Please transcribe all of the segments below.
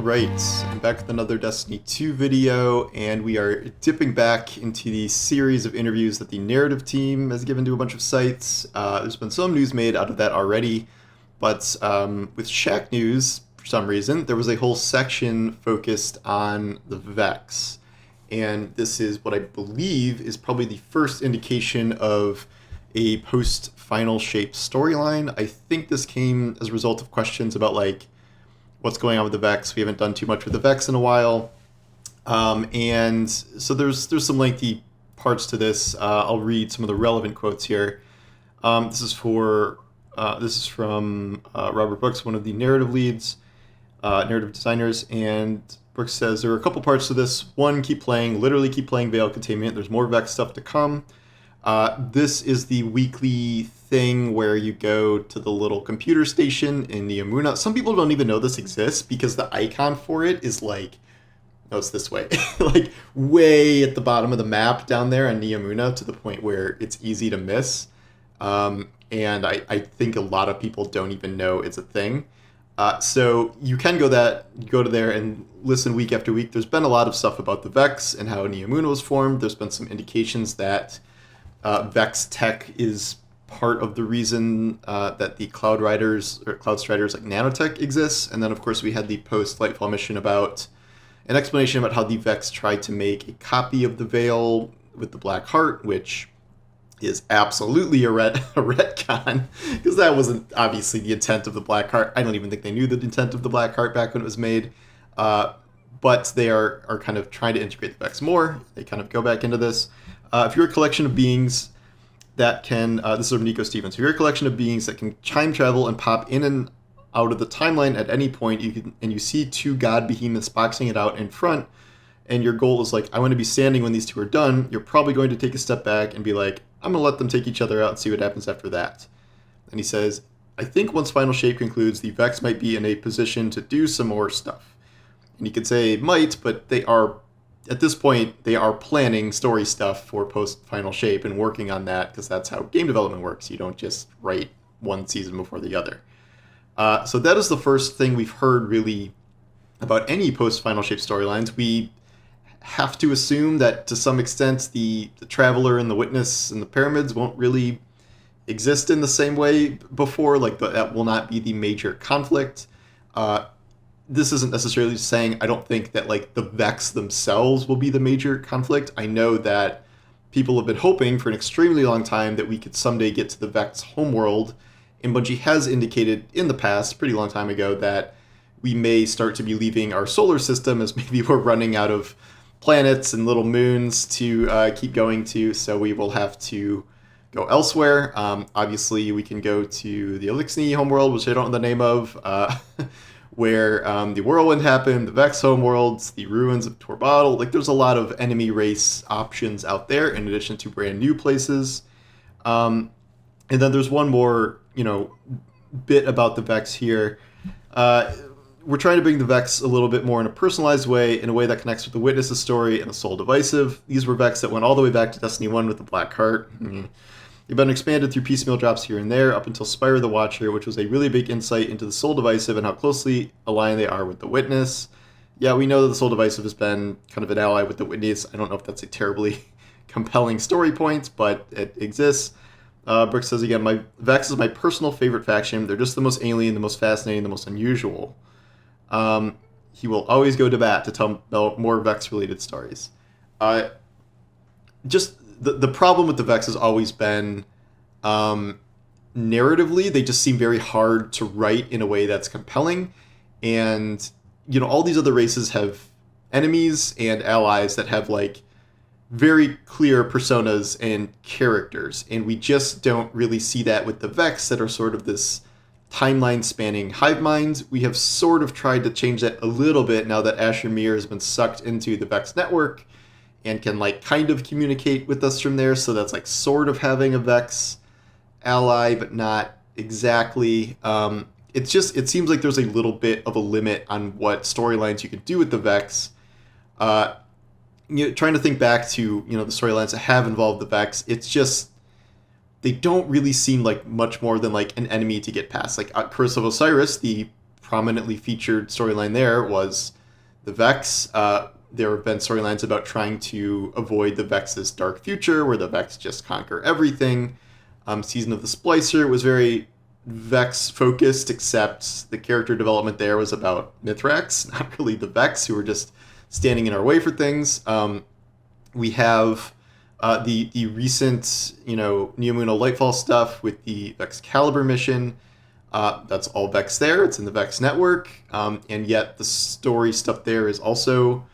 Alright, I'm back with another Destiny 2 video, and we are dipping back into the series of interviews that the narrative team has given to a bunch of sites. There's been some news made out of that already, but with Shack News, for some reason, there was a whole section focused on the Vex. And this is what I believe is probably the first indication of a post-Final Shape storyline. I think this came as a result of questions about, like, what's going on with the Vex. We haven't done too much with the Vex in a while. And so there's some lengthy parts to this. I'll read some of the relevant quotes here. This is from Robert Brooks, one of the narrative leads, narrative designers, and Brooks says, there are a couple parts to this. One, keep playing, literally keep playing Veil Containment. There's more Vex stuff to come. This is the weekly thing where you go to the little computer station in Niamuna. Some people don't even know this exists because the icon for it is like, no, it's this way, like way at the bottom of the map down there in Niamuna, to the point where it's easy to miss. And I think a lot of people don't even know it's a thing. So you can go to there and listen week after week. There's been a lot of stuff about the Vex and how Niamuna was formed. There's been some indications that Vex tech is part of the reason that the Cloud Riders or Cloud Striders like nanotech exists. And then of course we had the post-Lightfall mission about an explanation about how the Vex tried to make a copy of the Veil with the Black Heart, which is absolutely a retcon, because that wasn't obviously the intent of the Black Heart. I don't even think they knew the intent of the Black Heart back when it was made. But they are kind of trying to integrate the Vex more. They kind of go back into this. If you're a collection of beings that can, this is from Nico Stevens, if you're a collection of beings that can time travel and pop in and out of the timeline at any point, you see two god behemoths boxing it out in front, and your goal is like, I want to be standing when these two are done, you're probably going to take a step back and be like, I'm going to let them take each other out and see what happens after that. And he says, I think once Final Shape concludes, the Vex might be in a position to do some more stuff. And you could say might, but they are, at this point, they are planning story stuff for post-Final Shape and working on that, because that's how game development works. You don't just write one season before the other. So that is the first thing we've heard, really, about any post-Final Shape storylines. We have to assume that, to some extent, the Traveler and the Witness and the Pyramids won't really exist in the same way before. Like, that will not be the major conflict. This isn't necessarily saying I don't think that, like, the Vex themselves will be the major conflict. I know that people have been hoping for an extremely long time that we could someday get to the Vex homeworld, and Bungie has indicated in the past, pretty long time ago, that we may start to be leaving our solar system as maybe we're running out of planets and little moons to keep going to, so we will have to go elsewhere. Obviously, we can go to the Elixni homeworld, which I don't know the name of, where the Whirlwind happened, the Vex homeworlds, the ruins of Torbadal. Like, there's a lot of enemy race options out there, in addition to brand new places. And then there's one more, bit about the Vex here. We're trying to bring the Vex a little bit more in a personalized way, in a way that connects with the Witness's story and the Soul Divisive. These were Vex that went all the way back to Destiny 1 with the Black Heart. They've been expanded through piecemeal drops here and there, up until Spire the Watcher, which was a really big insight into the Soul Divisive and how closely aligned they are with the Witness. Yeah, we know that the Soul Divisive has been kind of an ally with the Witness. I don't know if that's a terribly compelling story point, but it exists. Brooks says again, my Vex is my personal favorite faction. They're just the most alien, the most fascinating, the most unusual. He will always go to bat to tell more Vex-related stories. The problem with the Vex has always been, narratively, they just seem very hard to write in a way that's compelling. And, all these other races have enemies and allies that have, like, very clear personas and characters. And we just don't really see that with the Vex, that are sort of this timeline-spanning hive mind. We have sort of tried to change that a little bit now that Asher Mir has been sucked into the Vex network and can, like, kind of communicate with us from there. So that's, like, sort of having a Vex ally, but not exactly. It seems like there's a little bit of a limit on what storylines you can do with the Vex. Trying to think back to, the storylines that have involved the Vex, it's just, they don't really seem like much more than, like, an enemy to get past. Like, Curse of Osiris, the prominently featured storyline there was the Vex. There have been storylines about trying to avoid the Vex's dark future, where the Vex just conquer everything. Season of the Splicer was very Vex focused, except the character development there was about Mithrax, not really the Vex, who were just standing in our way for things. We have the recent, Neomuno Lightfall stuff with the Excalibur mission. That's all Vex there. It's in the Vex network, and yet the story stuff there is also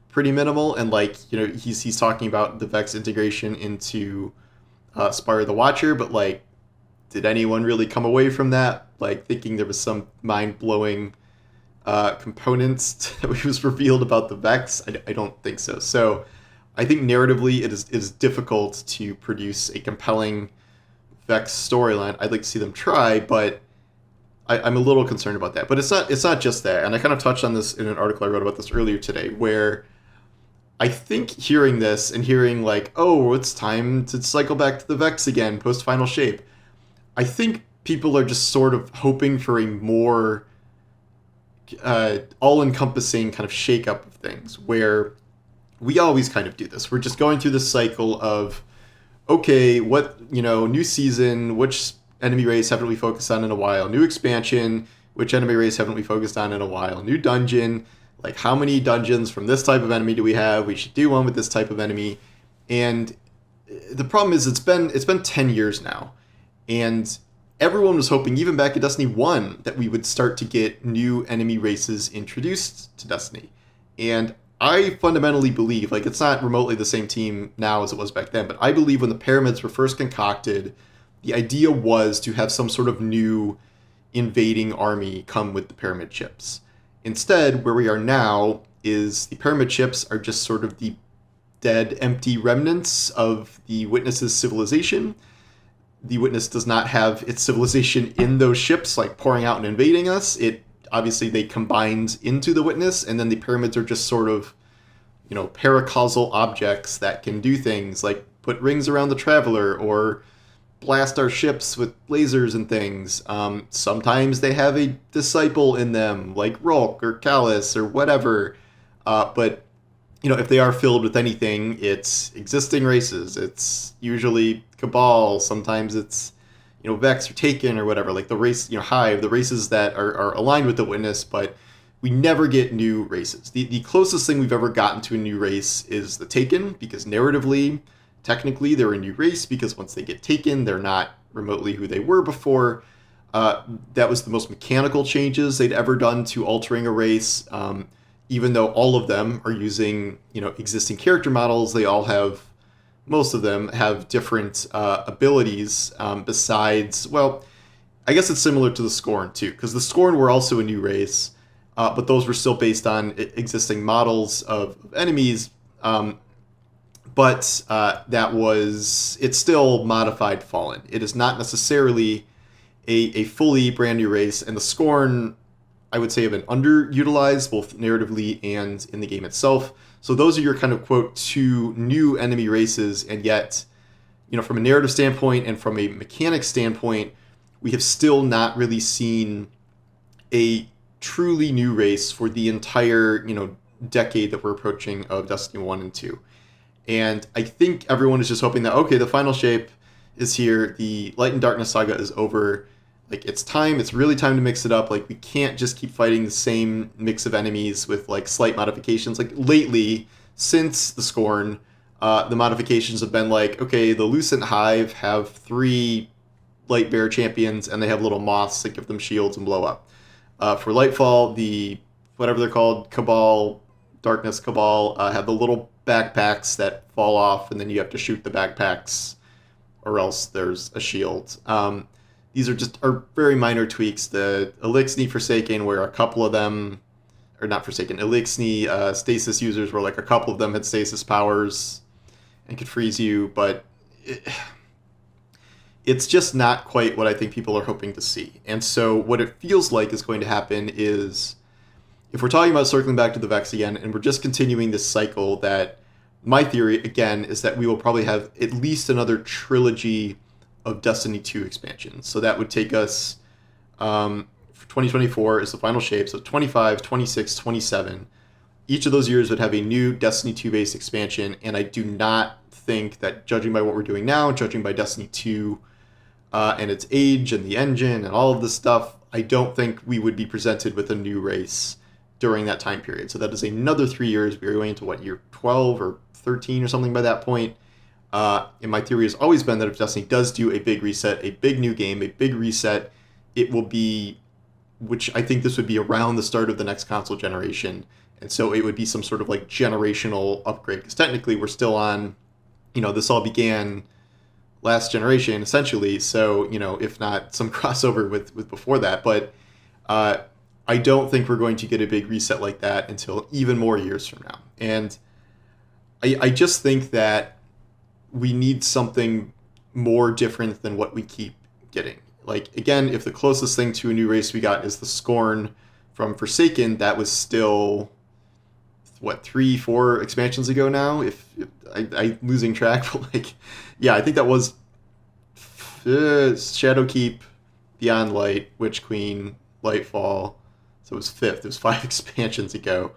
pretty minimal. And he's talking about the Vex integration into Spire the Watcher, but did anyone really come away from that thinking there was some mind-blowing components that was revealed about the Vex? I don't think so. So I think narratively it is difficult to produce a compelling Vex storyline. I'd like to see them try, but I'm a little concerned about that. But it's not just that. And I kind of touched on this in an article I wrote about this earlier today, where I think hearing this and hearing it's time to cycle back to the Vex again post Final Shape, I think people are just sort of hoping for a more all-encompassing kind of shake-up of things, where we always kind of do this. We're just going through this cycle of, okay, new season, which enemy race haven't we focused on in a while? New expansion, which enemy race haven't we focused on in a while? New dungeon, how many dungeons from this type of enemy do we have? We should do one with this type of enemy. And the problem is it's been 10 years now. And everyone was hoping, even back at Destiny 1, that we would start to get new enemy races introduced to Destiny. And I fundamentally believe, it's not remotely the same team now as it was back then, but I believe when the pyramids were first concocted, the idea was to have some sort of new invading army come with the pyramid ships. Instead, where we are now is the pyramid ships are just sort of the dead, empty remnants of the Witness's civilization. The Witness does not have its civilization in those ships, pouring out and invading us. Obviously, they combined into the Witness, and then the pyramids are just sort of, paracausal objects that can do things like put rings around the Traveler or blast our ships with lasers and things. Sometimes they have a disciple in them, like Rolk or Callus or whatever. But if they are filled with anything, it's existing races. It's usually Cabal. Sometimes it's Vex or Taken or whatever, the race, Hive, the races that are aligned with the Witness, but we never get new races. The closest thing we've ever gotten to a new race is the Taken, because narratively, technically, they're a new race, because once they get taken, they're not remotely who they were before. That was the most mechanical changes they'd ever done to altering a race. Even though all of them are using, existing character models, most of them have different abilities besides, I guess it's similar to the Scorn, too, because the Scorn were also a new race, but those were still based on existing models of enemies. But it's still modified Fallen. It is not necessarily a fully brand new race, and the Scorn, I would say, have been underutilized both narratively and in the game itself. So those are your kind of, quote, two new enemy races, and yet, from a narrative standpoint and from a mechanic standpoint, we have still not really seen a truly new race for the entire, decade that we're approaching of Destiny 1 and 2. And I think everyone is just hoping that, okay, the Final Shape is here, the Light and Darkness saga is over, it's time, it's really time to mix it up. We can't just keep fighting the same mix of enemies with, slight modifications. Lately, since the Scorn, the modifications have been okay, the Lucent Hive have 3 Light Bearer champions, and they have little moths that give them shields and blow up. For Lightfall, the, whatever they're called, Cabal, Darkness Cabal, have the little backpacks that fall off, and then you have to shoot the backpacks, or else there's a shield. These are very minor tweaks. The Elixni Forsaken, where a couple of them, or not Forsaken, Elixni stasis users, where a couple of them had stasis powers and could freeze you, but it's just not quite what I think people are hoping to see. And so what it feels like is going to happen is, if we're talking about circling back to the Vex again, and we're just continuing this cycle, that my theory, again, is that we will probably have at least another trilogy of Destiny 2 expansions. So that would take us 2024 is the final shape, so 25, 26, 27. Each of those years would have a new Destiny 2 based expansion, and I do not think that, judging by what we're doing now, judging by Destiny 2 and its age and the engine and all of this stuff, I don't think we would be presented with a new race during that time period. So that is another 3 years. We're going into what, year 12 or 13 or something by that point. And my theory has always been that if Destiny does do a big reset, a big new game, a big reset, it will be, which I think this would be around the start of the next console generation. And so it would be some sort of like generational upgrade, because technically we're still on, this all began last generation essentially. So, if not some crossover with before that, but I don't think we're going to get a big reset like that until even more years from now. And I just think that we need something more different than what we keep getting. Like, again, if the closest thing to a new race we got is the Scorn from Forsaken, that was still, 3-4 expansions ago now? If I'm losing track, but I think that was Shadowkeep, Beyond Light, Witch Queen, Lightfall. So it was 5th. It was 5 expansions ago.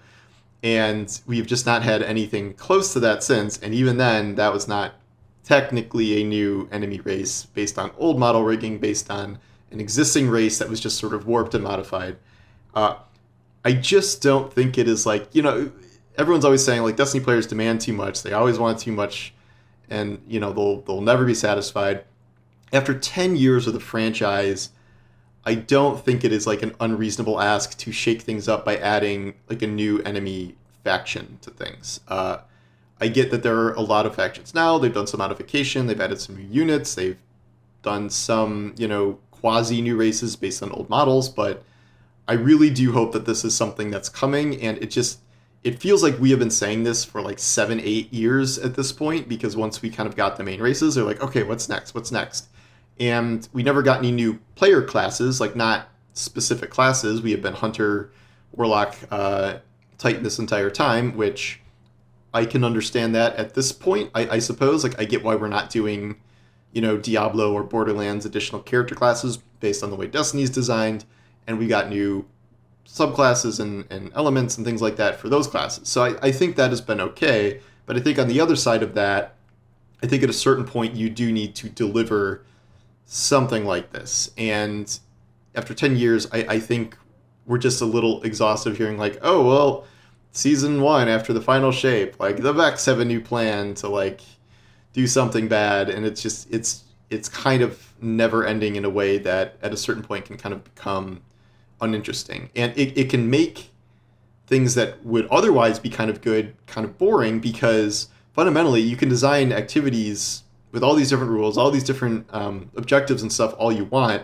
And we've just not had anything close to that since. And even then, that was not technically a new enemy race based on old model rigging, based on an existing race that was just sort of warped and modified. I just don't think it is everyone's always saying Destiny players demand too much. They always want too much, and they'll never be satisfied. After 10 years of the franchise, I don't think it is an unreasonable ask to shake things up by adding a new enemy faction to things. I get that there are a lot of factions now. They've done some modification. They've added some new units. They've done some, quasi new races based on old models. But I really do hope that this is something that's coming. And it feels like we have been saying this for 7-8 years at this point, because once we kind of got the main races, they're okay, what's next? What's next? And we never got any new player classes, not specific classes. We have been Hunter, Warlock, Titan this entire time, which I can understand that at this point, I suppose. I get why we're not doing, Diablo or Borderlands additional character classes based on the way Destiny's designed, and we got new subclasses and elements and things like that for those classes. So I think that has been okay, but I think on the other side of that, I think at a certain point you do need to deliver something like this. And after 10 years, I think we're just a little exhausted hearing oh, well, season 1 after the final shape, the Vex have a new plan to do something bad, and it's kind of never ending in a way that at a certain point can kind of become uninteresting. And it can make things that would otherwise be kind of good kind of boring, because fundamentally you can design activities with all these different rules, all these different objectives and stuff all you want,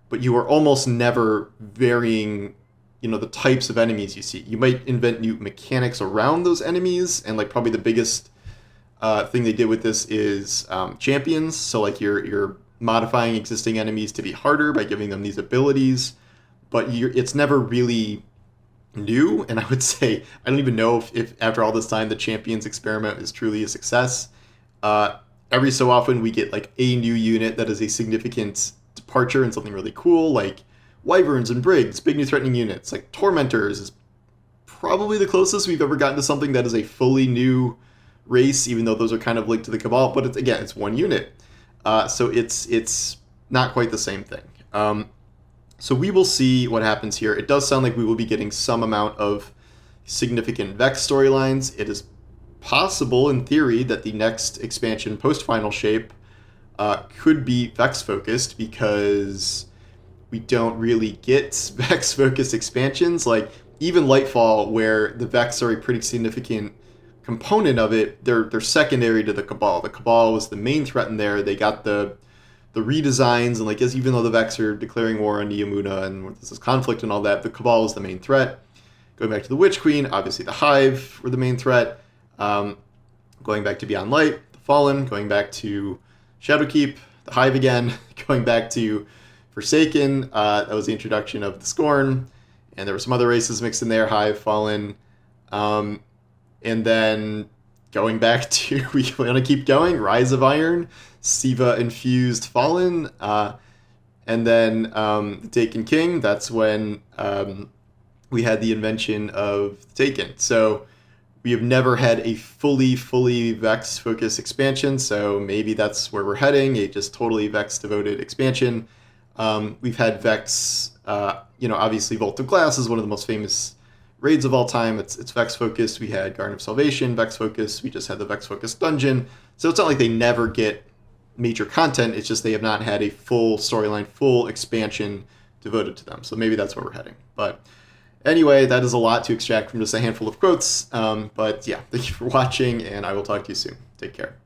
but you are almost never varying, the types of enemies you see. You might invent new mechanics around those enemies, and probably the biggest thing they did with this is champions. So you're modifying existing enemies to be harder by giving them these abilities, but it's never really new. And I would say, I don't even know if after all this time the champions experiment is truly a success. Every so often we get a new unit that is a significant departure and something really cool, Wyverns and Briggs, big new threatening units. Tormentors is probably the closest we've ever gotten to something that is a fully new race, even though those are kind of linked to the Cabal, but it's one unit. So it's not quite the same thing. So we will see what happens here. It does sound like we will be getting some amount of significant Vex storylines. It is possible, in theory, that the next expansion post-Final Shape could be Vex-focused, because we don't really get Vex-focused expansions. Even Lightfall, where the Vex are a pretty significant component of it, they're secondary to the Cabal. The Cabal was the main threat in there. They got the redesigns, and even though the Vex are declaring war on Yamuna and this is conflict and all that, the Cabal was the main threat. Going back to the Witch Queen, obviously the Hive were the main threat. Going back to Beyond Light, the Fallen. Going back to Shadowkeep, the Hive again. Going back to Forsaken, that was the introduction of the Scorn, and there were some other races mixed in there, Hive, Fallen, and then going back to, we want to keep going, Rise of Iron, Siva infused Fallen. And then the Taken King, that's when we had the invention of the Taken. So we have never had a fully Vex focused expansion, so maybe that's where we're heading, a just totally Vex devoted expansion. We've had Vex, obviously Vault of Glass is one of the most famous raids of all time. It's Vex focused. We had Garden of Salvation, Vex focused. We just had the Vex focused dungeon. So it's not like they never get major content. It's just they have not had a full storyline, full expansion devoted to them. So maybe that's where we're heading. But anyway, that is a lot to extract from just a handful of quotes. But yeah, thank you for watching, and I will talk to you soon. Take care.